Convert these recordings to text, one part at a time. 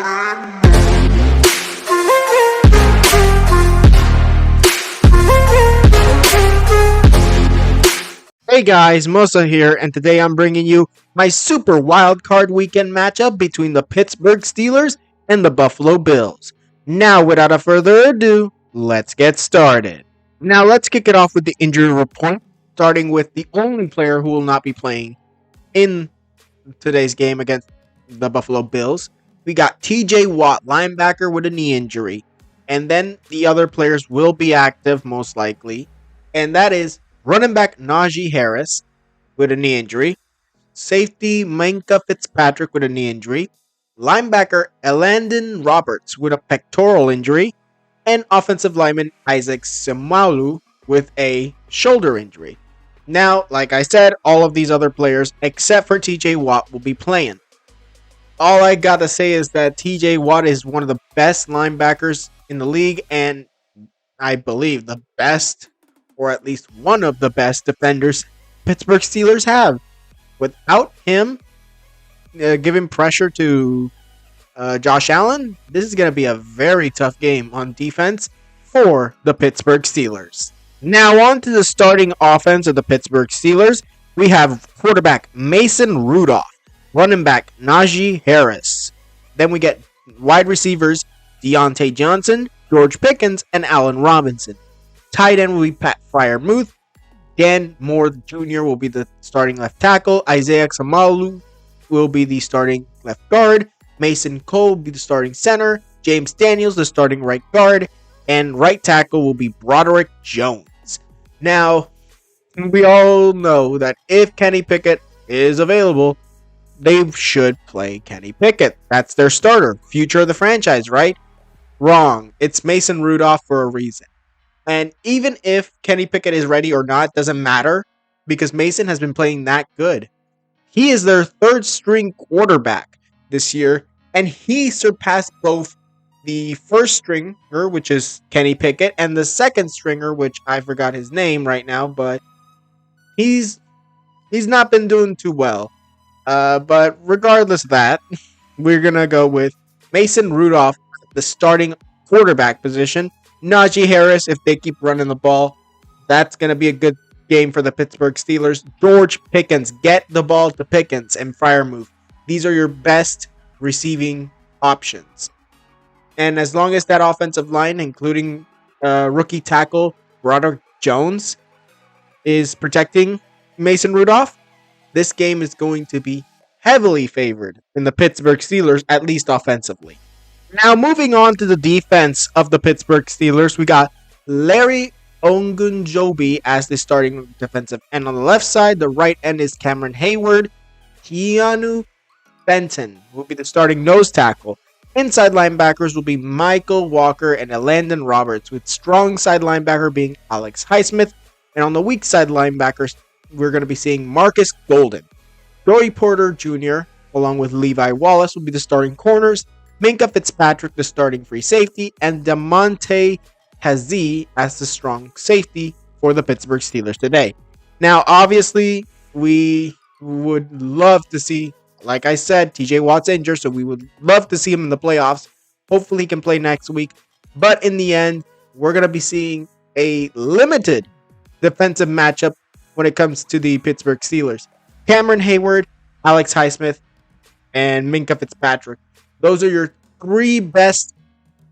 Hey guys, Mosa here, and today I'm bringing you my super wild card weekend matchup between the Pittsburgh Steelers and the Buffalo Bills. Now, without a further ado, let's get started. Now, let's kick it off with the injury report, starting with the only player who will not be playing in today's game against the Buffalo Bills. We got TJ Watt, linebacker, with a knee injury, and then the other players will be active most likely, and that is running back Najee Harris with a knee injury, safety Minka Fitzpatrick with a knee injury, linebacker Elandon Roberts with a pectoral injury, and offensive lineman Isaac Seumalo with a shoulder injury. Now, like I said, all of these other players, except for TJ Watt, will be playing. All I gotta say is that TJ Watt is one of the best linebackers in the league, and I believe the best, or at least one of the best defenders Pittsburgh Steelers have. Without him giving pressure to Josh Allen, this is going to be a very tough game on defense for the Pittsburgh Steelers. Now on to the starting offense of the Pittsburgh Steelers. We have quarterback Mason Rudolph, running back Najee Harris. Then we get wide receivers Deontay Johnson, George Pickens, and Allen Robinson. Tight end will be Pat Freiermuth. Dan Moore Jr. will be the starting left tackle. Isaiah Seumalo will be the starting left guard. Mason Cole will be the starting center. James Daniels, the starting right guard. And right tackle will be Broderick Jones. Now, we all know that if Kenny Pickett is available, they should play Kenny Pickett. That's their starter. Future of the franchise, right? Wrong. It's Mason Rudolph for a reason. And even if Kenny Pickett is ready or not, doesn't matter, because Mason has been playing that good. He is their third string quarterback this year, and he surpassed both the first stringer, which is Kenny Pickett, and the second stringer, which I forgot his name right now, but he's not been doing too well. But regardless of that, we're going to go with Mason Rudolph, the starting quarterback position. Najee Harris, if they keep running the ball, that's going to be a good game for the Pittsburgh Steelers. George Pickens, get the ball to Pickens and Freiermuth. These are your best receiving options. And as long as that offensive line, including rookie tackle Broderick Jones, is protecting Mason Rudolph, this game is going to be heavily favored in the Pittsburgh Steelers, at least offensively. Now, moving on to the defense of the Pittsburgh Steelers, we got Larry Ogunjobi as the starting defensive end on the left side. The right end is Cameron Hayward. Keanu Benton will be the starting nose tackle. Inside linebackers will be Michael Walker and Elandon Roberts, with strong side linebacker being Alex Highsmith. And on the weak side linebackers, we're going to be seeing Marcus Golden. Joey Porter Jr., along with Levi Wallace, will be the starting corners. Minka Fitzpatrick, the starting free safety, and DeMonte Hazy as the strong safety for the Pittsburgh Steelers today. Now, obviously, we would love to see, like I said, TJ Watt's injured, so we would love to see him in the playoffs. Hopefully, he can play next week. But in the end, we're going to be seeing a limited defensive matchup when it comes to the Pittsburgh Steelers. Cameron Hayward, Alex Highsmith, and Minka Fitzpatrick. Those are your three best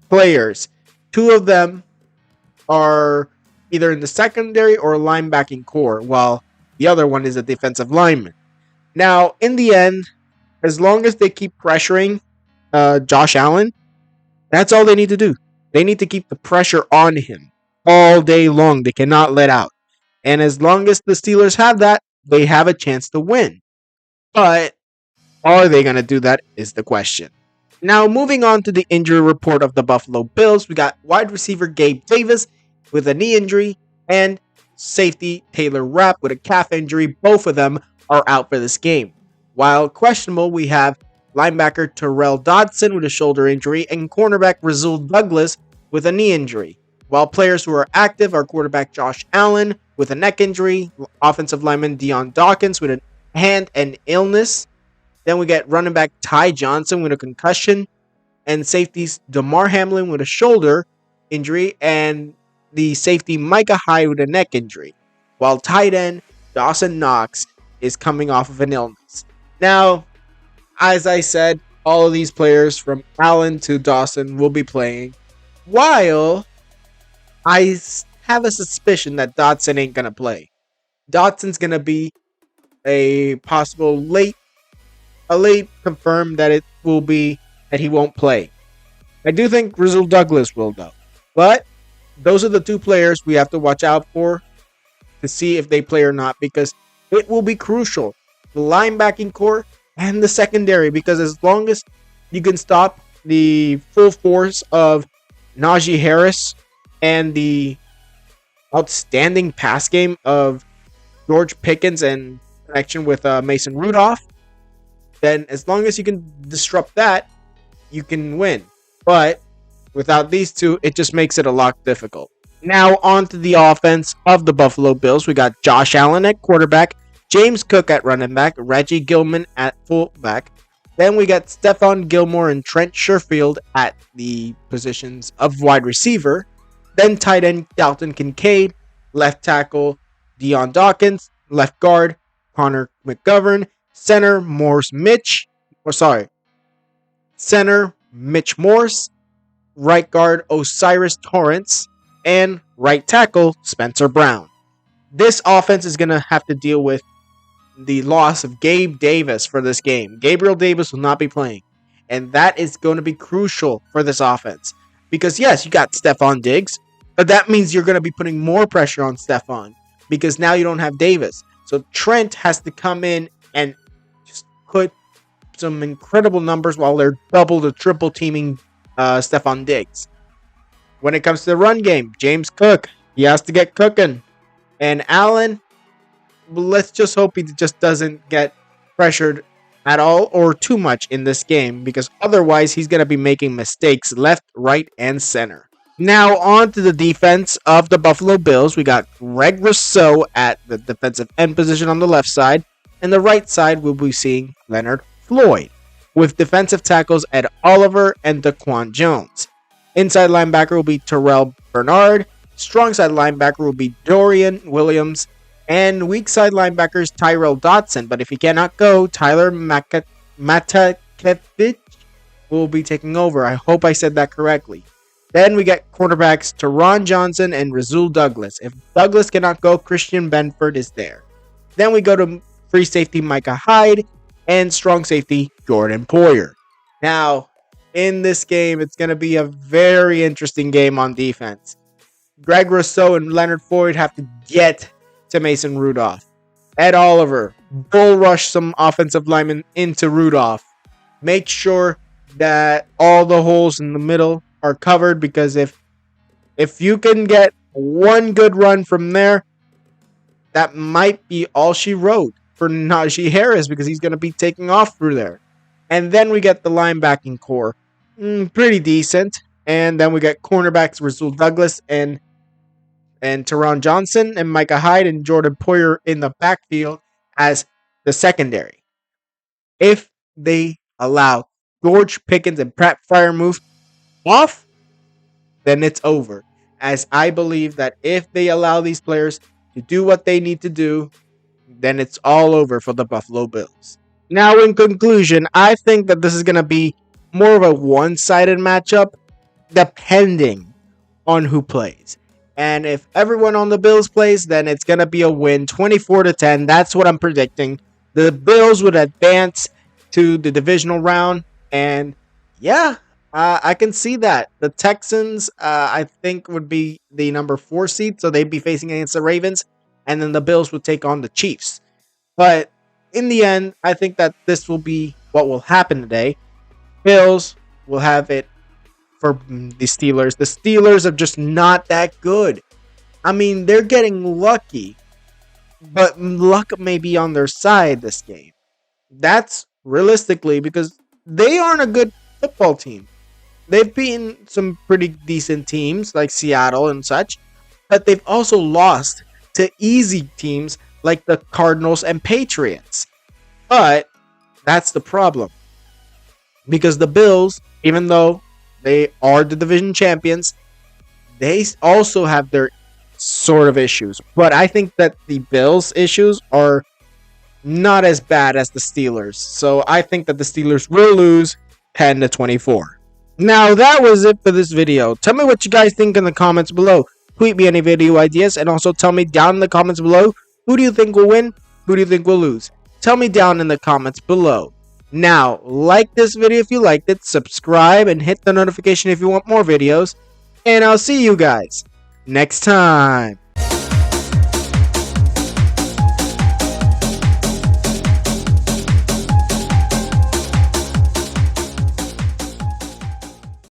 players. Two of them are either in the secondary or linebacking core, while the other one is a defensive lineman. Now, in the end, as long as they keep pressuring Josh Allen, that's all they need to do. They need to keep the pressure on him all day long. They cannot let out. And as long as the Steelers have that, they have a chance to win. But are they going to do that is the question. Now, moving on to the injury report of the Buffalo Bills, we got wide receiver Gabe Davis with a knee injury and safety Taylor Rapp with a calf injury. Both of them are out for this game. While questionable, we have linebacker Terrell Dodson with a shoulder injury and cornerback Rasul Douglas with a knee injury. While players who are active are quarterback Josh Allen with a neck injury, offensive lineman Dion Dawkins with a hand and illness. Then we get running back Ty Johnson with a concussion. and safeties DeMar Hamlin with a shoulder injury and the safety Micah Hyde with a neck injury, while tight end Dawson Knox is coming off of an illness. Now, as I said, all of these players from Allen to Dawson will be playing, while have a suspicion that Dotson ain't going to play. Dotson's going to be a possible late confirmed that it will be that he won't play. I do think Rasul Douglas will though. But those are the two players we have to watch out for to see if they play or not, because it will be crucial. The linebacking core and the secondary, because as long as you can stop the full force of Najee Harris and the outstanding pass game of George Pickens and connection with Mason Rudolph, then as long as you can disrupt that, you can win. But without these two, it just makes it a lot difficult. Now on to the offense of the Buffalo Bills. We got Josh Allen at quarterback, James Cook at running back, Reggie Gilman at fullback. Then we got Stephon Gilmore and Trent Sherfield at the positions of wide receiver. Then tight end Dalton Kincaid, left tackle Deion Dawkins, left guard Connor McGovern, center Mitch Morse, right guard Osiris Torrance, and right tackle Spencer Brown. This offense is going to have to deal with the loss of Gabe Davis for this game. Gabriel Davis will not be playing, and that is going to be crucial for this offense. Because yes, you got Stephon Diggs, but that means you're going to be putting more pressure on Stephon because now you don't have Davis. So Trent has to come in and just put some incredible numbers while they're double to triple teaming Stephon Diggs. When it comes to the run game, James Cook, he has to get cooking. And Allen, let's just hope he just doesn't get pressured at all or too much in this game, because otherwise he's going to be making mistakes left, right, and center. Now on to the defense of the Buffalo Bills. We got Greg Rousseau at the defensive end position on the left side. And the right side, we'll be seeing Leonard Floyd, with defensive tackles Ed Oliver and Daquan Jones. Inside linebacker will be Terrell Bernard. Strong side linebacker will be Dorian Williams. And weak side linebackers Tyrell Dotson. But if he cannot go, Tyler Matakevich will be taking over. I hope I said that correctly. Then we get cornerbacks Teron Johnson and Rasul Douglas. If Douglas cannot go, Christian Benford is there. Then we go to free safety Micah Hyde and strong safety Jordan Poyer. Now, in this game, it's going to be a very interesting game on defense. Greg Rousseau and Leonard Floyd have to get to Mason Rudolph. Ed Oliver, bull rush some offensive linemen into Rudolph. Make sure that all the holes in the middle are covered, because if you can get one good run from there, that might be all she wrote for Najee Harris, because he's going to be taking off through there. And then we get the linebacking core. Pretty decent. And then we get cornerbacks Rasul Douglas and Teron Johnson and Micah Hyde and Jordan Poyer in the backfield as the secondary. If they allow George Pickens and Pratt Freiermuth off, then it's over. As I believe that if they allow these players to do what they need to do, then it's all over for the Buffalo Bills. Now, in conclusion, I think that this is going to be more of a one-sided matchup, depending on who plays. And if everyone on the Bills plays, then it's going to be a win, 24-10. That's what I'm predicting. The Bills would advance to the divisional round, and yeah, I can see that. The Texans, I think, would be the number 4 seed, so they'd be facing against the Ravens, and then the Bills would take on the Chiefs. But in the end, I think that this will be what will happen today. Bills will have it for the Steelers. The Steelers are just not that good. I mean, they're getting lucky, but luck may be on their side this game. That's realistically because they aren't a good football team. They've beaten some pretty decent teams like Seattle and such, but they've also lost to easy teams like the Cardinals and Patriots. But that's the problem. because the Bills, even though they are the division champions, they also have their sort of issues. But I think that the Bills' issues are not as bad as the Steelers. So I think that the Steelers will lose 10-24. Now that was it for this video. Tell me what you guys think in the comments below. Tweet me any video ideas and also tell me down in the comments below, who do you think will win? Who do you think will lose? Tell me down in the comments below. Now, like this video if you liked it, subscribe and hit the notification if you want more videos, and I'll see you guys next time.